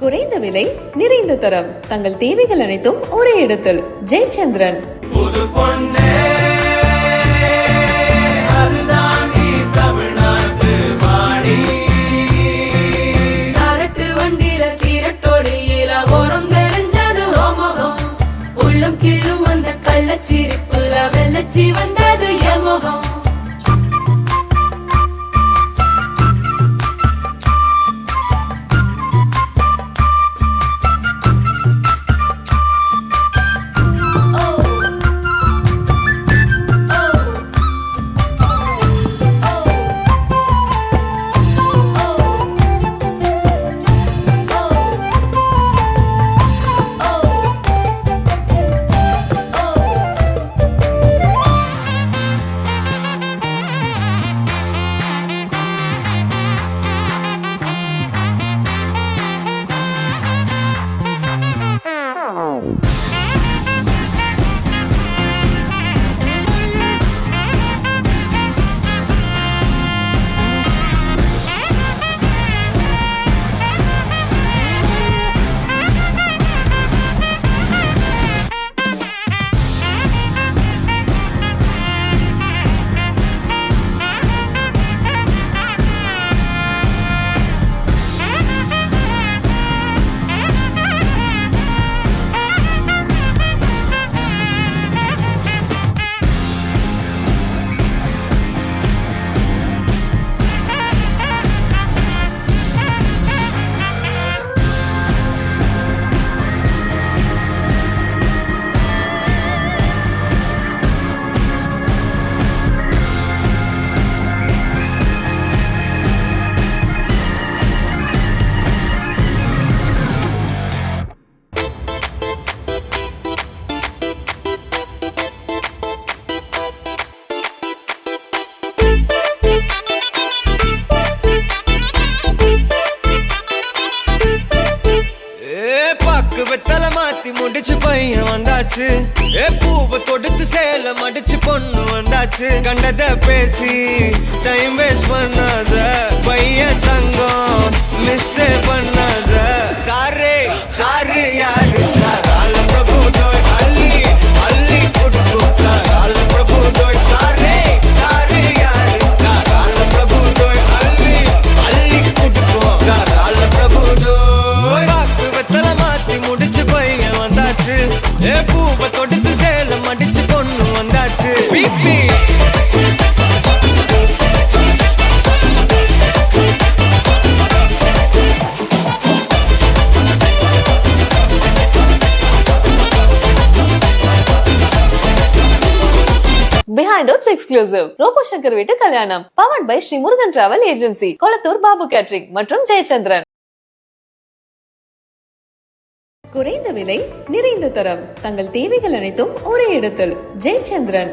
குறைந்த விலை நிறைந்த தரம் தங்கள் தேவைகள் அனைத்தும் ஒரே இடத்தில். ஜெயச்சந்திரன். புது பொண்ணே அதுதான் நீ தமிழ்நாட்டு வாணி. சரட்டு வண்டியில சீரட்டோடியில ஓரம் தெரிஞ்சது ஓமுகம். உள்ளம் கிள்ளும் வந்த கள்ளச்சிரிப்புல வெள்ளச்சி வந்தது எமுகம். வெத்தலை மாத்தி முடிச்சு பையன் வந்தாச்சு. பூவை தொடுத்து சேல மடிச்சு பொண்ணு வந்தாச்சு. கண்டத பேசி டைம் வேஸ்ட் பண்ணாத பையன் தங்கம் மிஸ் பண்ணாத. சாரே சாரு யாரு கால பிரபு தோய் அள்ளி அள்ளி குடுக்குதா கால பிரபு தோய். சாரே சாரு யாரு கால பிரபு தோய் அள்ளி அள்ளி குடுக்குதா கால பிரபு தோய். வெத்தலை மாத்தி முடிச்சு பையன் வந்தாச்சு. பூவை தொடுத்து சேல மடிச்சு பொண்ணு வந்தாச்சு. பிபி Behind Oats exclusive. Robo Shankar வீட்டு கல்யாணம். Powered by Sri Murugan travel agency, Kolathur Babu catering மற்றும் ஜெயச்சந்திரன். குறைந்த விலை நிறைந்த தரம் தங்கள் தேவைகள் அனைத்தும் ஒரே இடத்தில். ஜெயச்சந்திரன்.